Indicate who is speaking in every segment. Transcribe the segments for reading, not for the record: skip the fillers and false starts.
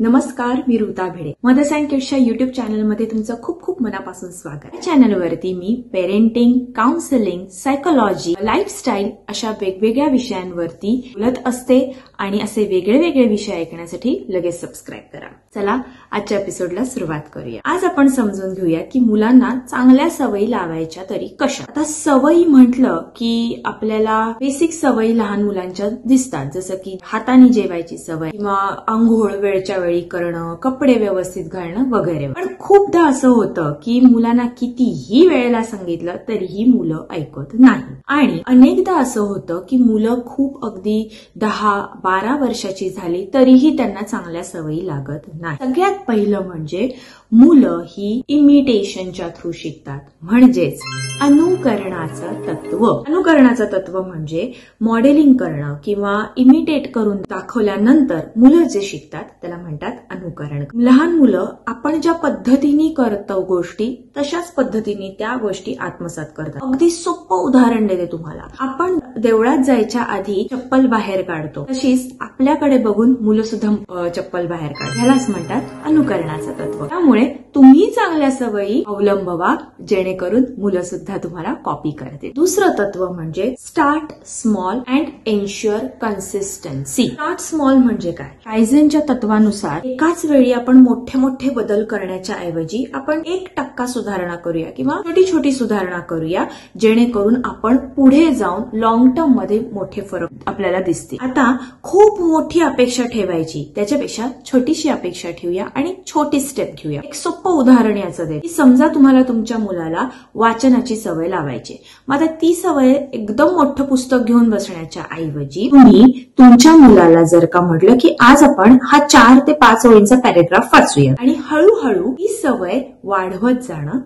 Speaker 1: नमस्कार, मी Rita Bhide. Mothers and किड्सच्या युट्यूब चॅनलमध्ये तुमचं खूप खूप मनापासून स्वागत. या चॅनलवरती मी पेरेंटिंग, काउन्सिलिंग, सायकोलॉजी, लाईफस्टाईल अशा वेगवेगळ्या विषयांवरती बोलत असते आणि असे वेगळे वेगळे विषय ऐकण्यासाठी लगेच सबस्क्राईब करा. चला आजच्या एपिसोडला सुरुवात करूया. आज आपण समजून घेऊया की मुलांना चांगल्या सवयी लावायच्या तरी कशा. आता सवयी म्हटलं की आपल्याला बेसिक सवयी लहान मुलांच्या दिसतात, जसं की हाताने जेवायची सवय किंवा आंघोळ वेळच्या वेळी करणं, कपडे व्यवस्थित घालणं वगैरे. पण खूपदा असं होतं की मुलांना कितीही वेळेला सांगितलं तरीही मुलं ऐकत नाही. आणि अनेकदा असं होतं की मुलं खूप अगदी 10-12 वर्षाची झाली तरीही त्यांना चांगल्या सवयी लागत नाही. सगळ्यात पहिलं म्हणजे मुलं ही इमिटेशनच्या थ्रू शिकतात, म्हणजेच अनुकरणाचं तत्व. अनुकरणाचं तत्व म्हणजे मॉडेलिंग करणं किंवा इमिटेट करून दाखवल्यानंतर मुलं जे शिकतात त्याला म्हणतात अनुकरण. लहान मुलं आपण ज्या पद्धतीने करतो गोष्टी तशाच पद्धतीने त्या गोष्टी आत्मसात करतात. अगदी सोपं उदाहरण देते तुम्हाला. आपण देवळात जायच्या आधी चप्पल बाहेर काढतो, तशीच आपल्याकडे बघून मुलं सुद्धा चप्पल बाहेर काढतात. ह्यालाच म्हणतात अनुकरणाचं तत्व. त्यामुळे तुम्ही चांगल्या सवयी अवलंबवा जेणेकरून मुलं सुद्धा तुम्हाला कॉपी करतील. दुसरं तत्व म्हणजे start small and ensure consistency. Start small म्हणजे काय? कायझेनच्या तत्वानुसार एकाच वेळी आपण मोठे मोठे बदल करण्याच्या ऐवजी आपण 1% सुधारणा करूया किंवा छोटी छोटी सुधारणा करूया, जेणेकरून आपण पुढे जाऊन लॉंग टर्म मध्ये मोठे फरक आपल्याला दिसतील. आता खूप मोठी अपेक्षा ठेवायची त्याच्यापेक्षा छोटीशी अपेक्षा ठेवूया आणि छोटी स्टेप घेऊया. एक सोपं उदाहरण याचं दे की समजा तुम्हाला तुमच्या मुलाला वाचनाची सवय लावायची. मग आता ती सवय एकदम मोठं पुस्तक घेऊन बसण्याच्या ऐवजी तुम्ही तुमच्या मुलाला जर का म्हटलं की आज आपण हा 4 ते 5 ओळींचा पॅरेग्राफ वाचूया आणि हळूहळू ही सवय वाढवत जाणं.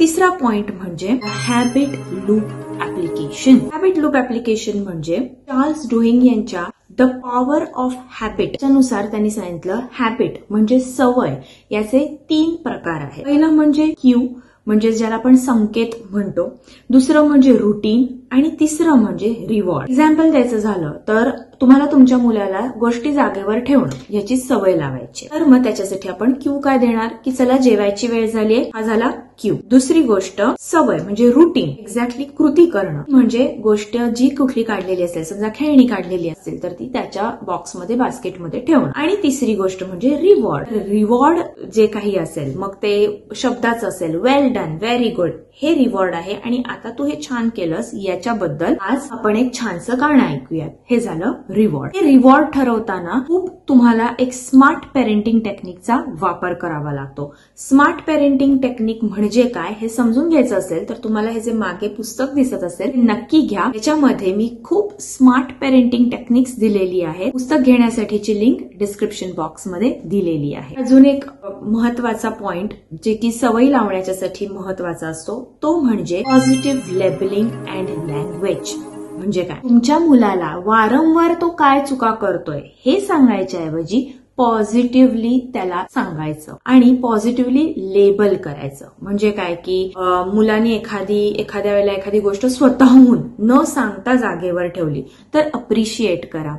Speaker 1: तिसरा पॉइंट म्हणजे habit loop application. Habit loop application म्हणजे चार्ल्स डुहिंग यांच्या द पॉवर ऑफ हॅबिट नुसार त्यांनी सांगितलं हॅबिट म्हणजे सवय याचे 3 प्रकार आहेत. पहिलं म्हणजे क्यू म्हणजे ज्याला आपण संकेत म्हणतो, दुसरं म्हणजे रुटीन आणि तिसरं म्हणजे रिवॉर्ड. एक्झाम्पल द्यायचं झालं तर तुम्हाला तुमच्या मुलाला गोष्टी जागेवर ठेवणं याची सवय लावायची, तर मग त्याच्यासाठी आपण क्यू काय देणार की चला जेवायची वेळ झालीये, हा झाला क्यू. दुसरी गोष्ट सवय म्हणजे रुटीन, एक्झॅक्टली कृती करणं म्हणजे गोष्ट जी कुठली काढलेली असेल, समजा खेळणी काढलेली असेल तर ती त्याच्या बॉक्समध्ये बास्केटमध्ये ठेवणं. आणि तिसरी गोष्ट म्हणजे रिवॉर्ड. रिवॉर्ड जे काही असेल, मग ते शब्दाचं असेल, वेल डन, व्हेरी गुड, हे रिवॉर्ड आहे आणि आता तू हे छान केलंस याच्याबद्दल आज आपण एक छानसं गाणं ऐकूयात, हे झालं रिवॉर्ड. हे रिवॉर्ड ठरवताना खूप तुम्हाला एक स्मार्ट पेरेंटिंग टेक्निकचा वापर करावा लागतो. स्मार्ट पेरेंटिंग टेक्निक म्हणजे काय हे समजून घ्यायचं असेल तर तुम्हाला हे जे मागे पुस्तक दिसत असेल नक्की घ्या. याच्यामध्ये मी खूप स्मार्ट पेरेंटिंग टेक्निक्स दिलेली आहे. पुस्तक घेण्यासाठीची लिंक डिस्क्रिप्शन बॉक्समध्ये दिलेली आहे. अजून एक महत्वाचा पॉइंट जे की सवयी लावण्याच्यासाठी महत्वाचा असतो तो म्हणजे पॉझिटिव्ह लेबलिंग अँड लँग्वेज. म्हणजे काय? तुमच्या मुलाला वारंवार तो काय चुका करतोय हे सांगायच्या ऐवजी पॉझिटिव्हली त्याला सांगायचं आणि पॉझिटिव्हली लेबल करायचं. म्हणजे काय की मुलांनी एखाद्या वेळेला एखादी गोष्ट स्वतःहून न सांगता जागेवर ठेवली तर अप्रिशिएट करा.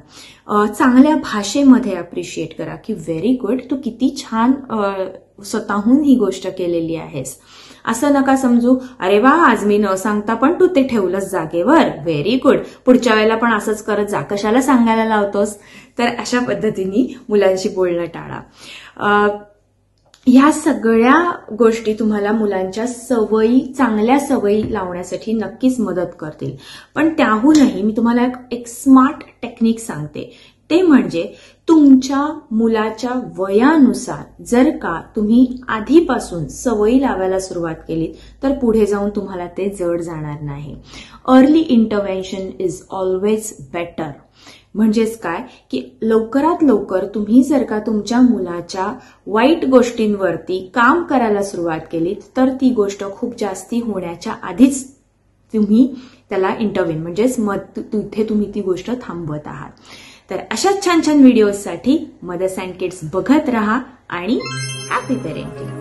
Speaker 1: चांगल्या भाषेमध्ये अप्रिशिएट करा की व्हेरी गुड, तू किती छान स्वतःहून ही गोष्ट केलेली आहेस. असं नका समजू अरे वा आज मी न सांगता पण तू ते ठेवलंस जागेवर, व्हेरी गुड, पुढच्या वेळेला पण असंच करत जा, कशाला सांगायला लावतोस. तर अशा पद्धतीने मुलांशी बोलणं टाळा. ह्या सगळ्या गोष्टी तुम्हाला मुलांच्या सवयी, चांगल्या सवयी लावण्यासाठी नक्कीच मदत करतील. पण त्याहूनही मी तुम्हाला एक स्मार्ट टेक्निक सांगते, ते म्हणजे तुमच्या मुलाच्या वयानुसार जर का तुम्ही आधीपासून सवयी लावायला सुरुवात केली तर पुढे जाऊन तुम्हाला ते जड जाणार नाही. Early intervention is always better. म्हणजेच काय की लवकरात लवकर तुम्ही जर का तुमच्या मुलाच्या वाईट गोष्टींवरती काम करायला सुरुवात केली तर ती गोष्ट खूप जास्ती होण्याच्या आधीच तुम्ही त्याला इंटरव्हेन म्हणजेच तिथे तुम्ही ती गोष्ट थांबवत आहात. तर अशाच छान छान व्हिडिओसाठी मदर्स अँड किड्स बघत राहा आणि हॅपी पेरेंटिंग.